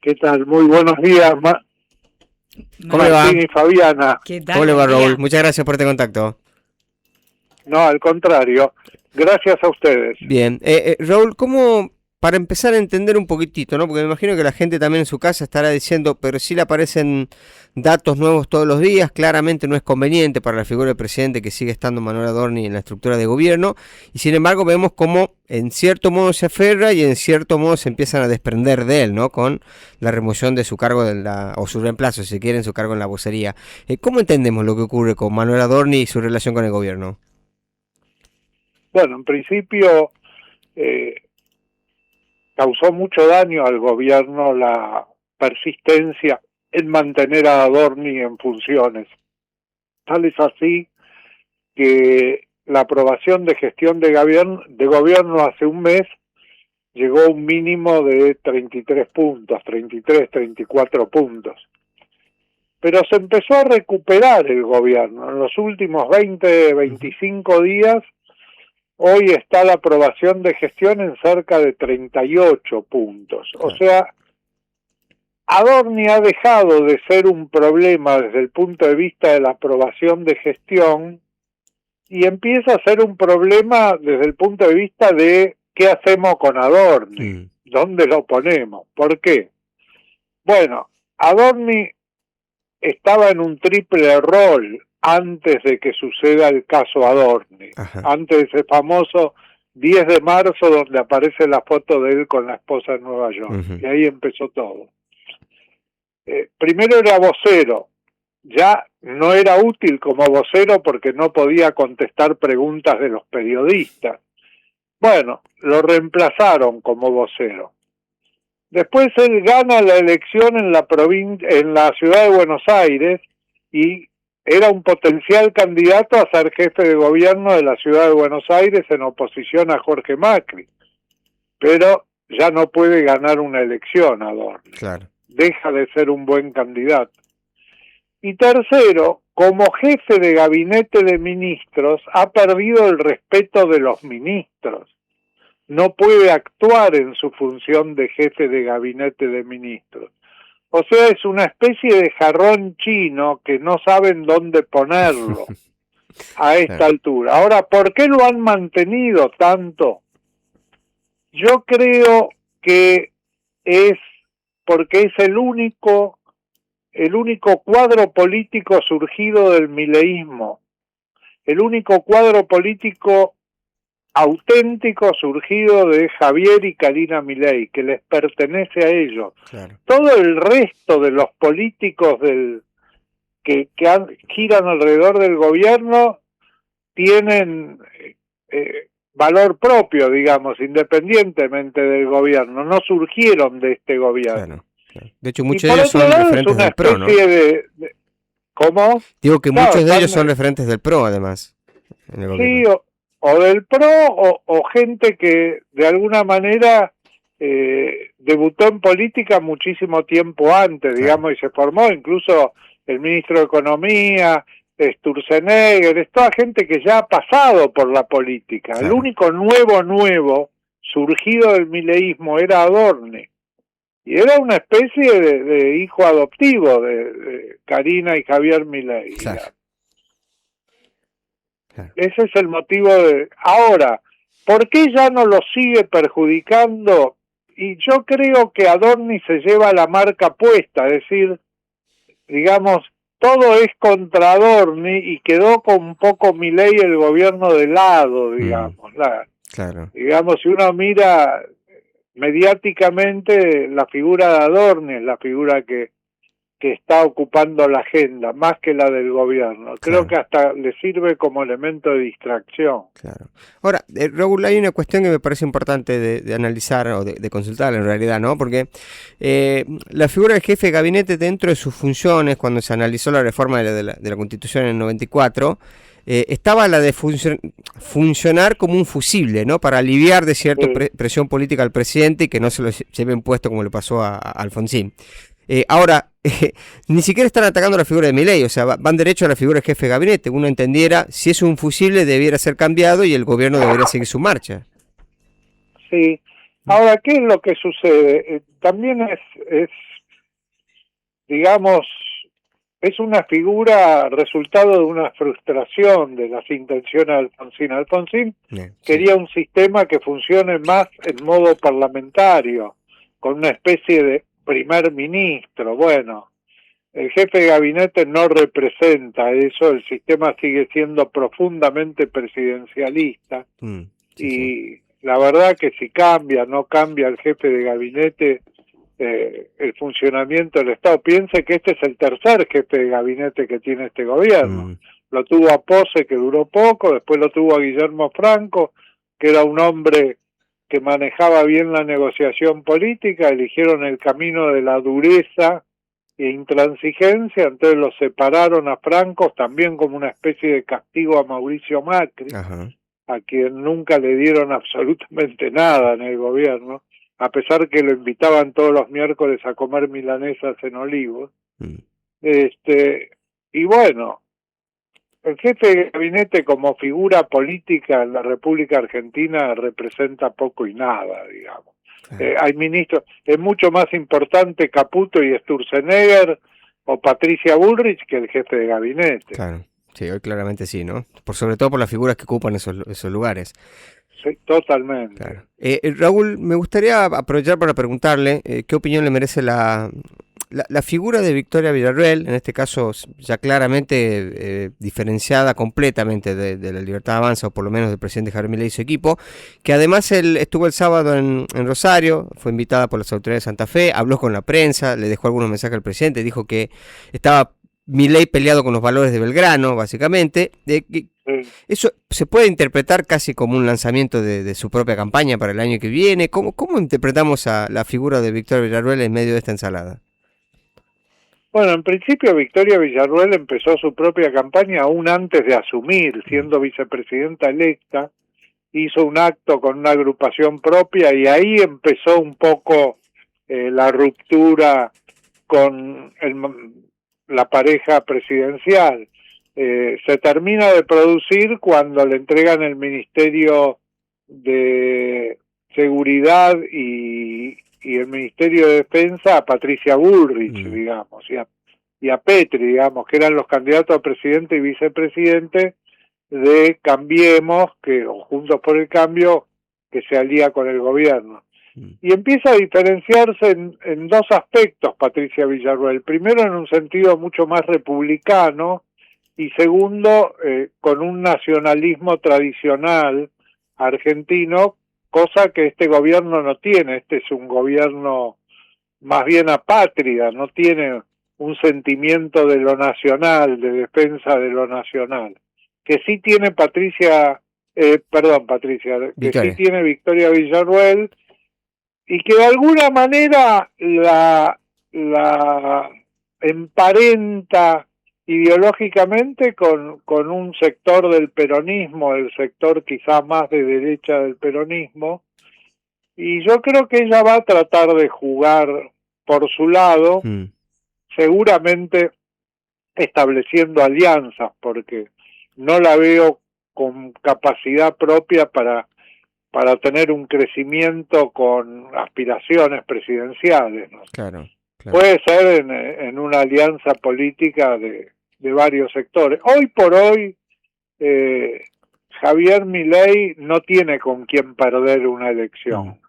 ¿Qué tal? Muy buenos días, ¿Cómo le va? Martín y Fabiana. ¿Qué tal? ¿Cómo le va, Buen día. Raúl? Muchas gracias por este contacto. No, al contrario. Gracias a ustedes. Bien. Raúl, ¿cómo, para empezar a entender un poquitito, ¿no? Porque me imagino que la gente también en su casa estará diciendo, pero si le aparecen datos nuevos todos los días, claramente no es conveniente para la figura del presidente que sigue estando Manuel Adorni en la estructura de gobierno, y sin embargo vemos cómo en cierto modo se aferra y en cierto modo se empiezan a desprender de él, ¿no? Con la remoción de su cargo o su reemplazo, si quieren, su cargo en la vocería. ¿Cómo entendemos lo que ocurre con Manuel Adorni y su relación con el gobierno? Bueno, en principio causó mucho daño al gobierno la persistencia en mantener a Adorni en funciones. Tal es así que la aprobación de gestión de gobierno hace un mes llegó a un mínimo de 33 puntos, 33, 34 puntos. Pero se empezó a recuperar el gobierno. En los últimos 20, 25 días, hoy está la aprobación de gestión en cerca de 38 puntos. O sea, Adorni ha dejado de ser un problema desde el punto de vista de la aprobación de gestión y empieza a ser un problema desde el punto de vista de qué hacemos con Adorni, dónde lo ponemos, ¿por qué? Bueno, Adorni estaba en un triple rol antes de que suceda el caso Adorni. Ajá. Antes de ese famoso 10 de marzo donde aparece la foto de él con la esposa en Nueva York. Y ahí empezó todo. Primero era vocero, ya no era útil como vocero porque no podía contestar preguntas de los periodistas. Bueno, lo reemplazaron como vocero. Después él gana la elección en la ciudad de Buenos Aires y era un potencial candidato a ser jefe de gobierno de la ciudad de Buenos Aires en oposición a Jorge Macri. Pero ya no puede ganar una elección, Adorni. Claro. Deja de ser un buen candidato. Y tercero, como jefe de gabinete de ministros, ha perdido el respeto de los ministros. No puede actuar en su función de jefe de gabinete de ministros. O sea, es una especie de jarrón chino que no saben dónde ponerlo a esta altura. Ahora, ¿por qué lo han mantenido tanto? Yo creo que es porque es el único cuadro político surgido del mileísmo, el único cuadro político auténtico surgido de Javier y Karina Milei, que les pertenece a ellos. Claro. Todo el resto de los políticos que giran alrededor del gobierno tienen valor propio, digamos, independientemente del gobierno, no surgieron de este gobierno. Claro. De hecho, muchos de ellos son referentes del PRO, ¿no? ¿Cómo? Digo que muchos de ellos son referentes del PRO, además. Sí, o del PRO o gente que de alguna manera debutó en política muchísimo tiempo antes, digamos, y se formó, incluso el ministro de Economía, Sturzenegger, es toda gente que ya ha pasado por la política. Claro. El único nuevo surgido del mileísmo era Adorni. Y era una especie de hijo adoptivo de Karina y Javier Milei. Claro. Claro. Ese es el motivo de... Ahora, ¿por qué ya no lo sigue perjudicando? Y yo creo que Adorni se lleva la marca puesta, es decir, digamos, todo es contra Adorni y quedó con un poco Milei el gobierno de lado, digamos. Claro. Digamos, si uno mira mediáticamente, la figura de Adorni es la figura que está ocupando la agenda, más que la del gobierno. Creo que hasta le sirve como elemento de distracción. Claro. Ahora, Raúl, hay una cuestión que me parece importante de analizar o de consultar en realidad, ¿no? Porque la figura del jefe de gabinete dentro de sus funciones, cuando se analizó la reforma de la Constitución en el 94, estaba la de funcionar como un fusible, ¿no? Para aliviar de cierta presión política al presidente y que no se lo lleven puesto como le pasó a Alfonsín. Ahora, ni siquiera están atacando la figura de Milei, o sea, van derecho a la figura del jefe de gabinete. Uno entendiera, si es un fusible debiera ser cambiado y el gobierno debería seguir su marcha. Sí, Ahora, ¿qué es lo que sucede? También digamos, es una figura resultado de una frustración de las intenciones de Alfonsín. Alfonsín quería un sistema que funcione más en modo parlamentario, con una especie de primer ministro. Bueno, el jefe de gabinete no representa eso, el sistema sigue siendo profundamente presidencialista, y la verdad que si no cambia el jefe de gabinete, el funcionamiento del Estado. Piense que este es el tercer jefe de gabinete que tiene este gobierno. Lo tuvo a Pose, que duró poco, después lo tuvo a Guillermo Franco, que era un hombre que manejaba bien la negociación política, eligieron el camino de la dureza e intransigencia, entonces lo separaron a Franco también como una especie de castigo a Mauricio Macri, a quien nunca le dieron absolutamente nada en el gobierno, a pesar que lo invitaban todos los miércoles a comer milanesas en Olivos. Y bueno, el jefe de gabinete como figura política en la República Argentina representa poco y nada, digamos. Hay ministros, es mucho más importante Caputo y Sturzenegger o Patricia Bullrich que el jefe de gabinete. Claro, sí, hoy claramente sí, ¿no? Sobre todo por las figuras que ocupan esos lugares. Sí, totalmente. Claro. Raúl, me gustaría aprovechar para preguntarle qué opinión le merece la figura de Victoria Villarruel, en este caso ya claramente diferenciada completamente de la Libertad Avanza, o por lo menos del presidente Javier Milei y su equipo, que además él estuvo el sábado en Rosario, fue invitada por las autoridades de Santa Fe, habló con la prensa, le dejó algunos mensajes al presidente, dijo que estaba Milei peleado con los valores de Belgrano, básicamente. Eso se puede interpretar casi como un lanzamiento de su propia campaña para el año que viene. ¿Cómo interpretamos a la figura de Victoria Villarruel en medio de esta ensalada? Bueno, en principio Victoria Villarruel empezó su propia campaña aún antes de asumir, siendo vicepresidenta electa, hizo un acto con una agrupación propia y ahí empezó un poco la ruptura con la pareja presidencial. Se termina de producir cuando le entregan el Ministerio de Seguridad y el Ministerio de Defensa a Patricia Bullrich, digamos, y a Petri, digamos, que eran los candidatos a presidente y vicepresidente de Cambiemos, o Juntos por el Cambio, que se alía con el gobierno. Y empieza a diferenciarse en dos aspectos Patricia Villarruel. Primero, en un sentido mucho más republicano, y segundo, con un nacionalismo tradicional argentino, cosa que este gobierno no tiene. Este es un gobierno más bien apátrida, no tiene un sentimiento de lo nacional, de defensa de lo nacional. Que sí tiene Victoria, que sí tiene Victoria Villarruel, y que de alguna manera la emparenta ideológicamente con un sector del peronismo, el sector quizá más de derecha del peronismo, y yo creo que ella va a tratar de jugar por su lado, seguramente estableciendo alianzas, porque no la veo con capacidad propia para tener un crecimiento con aspiraciones presidenciales, ¿no? Claro. Puede ser en una alianza política de varios sectores. Hoy por hoy, Javier Milei no tiene con quién perder una elección.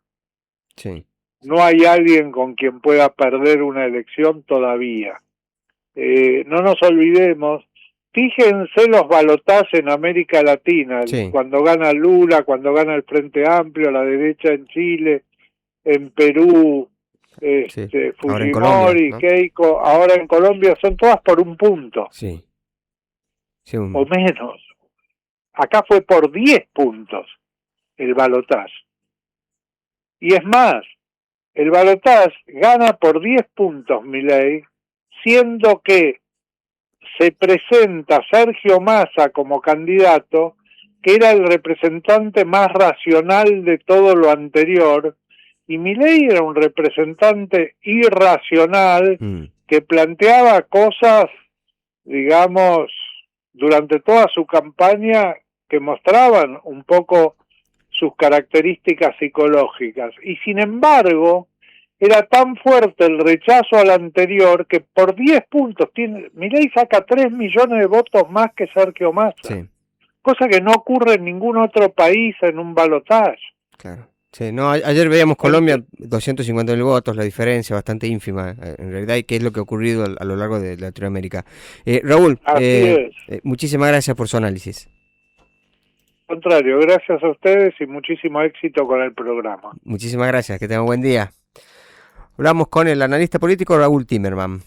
Sí. No hay alguien con quien pueda perder una elección todavía. No nos olvidemos, fíjense los balotajes en América Latina, cuando gana Lula, cuando gana el Frente Amplio, la derecha en Chile, en Perú, Fujimori, ¿no? Keiko, ahora en Colombia, son todas por un punto. O menos. Acá fue por 10 puntos el balotaje. Y es más, el balotaje gana por 10 puntos Milei, siendo que se presenta Sergio Massa como candidato, que era el representante más racional de todo lo anterior, y Milei era un representante irracional que planteaba cosas, digamos, durante toda su campaña que mostraban un poco sus características psicológicas. Y sin embargo, era tan fuerte el rechazo al anterior que por 10 puntos, Milei saca 3 millones de votos más que Sergio Massa. Sí. Cosa que no ocurre en ningún otro país en un balotaje. Claro. Sí, no, ayer veíamos Colombia, 250.000 votos, la diferencia bastante ínfima, en realidad, y qué es lo que ha ocurrido a lo largo de Latinoamérica. Raúl, muchísimas gracias por su análisis. Al contrario, gracias a ustedes y muchísimo éxito con el programa. Muchísimas gracias, que tengan un buen día. Hablamos con el analista político Raúl Timerman.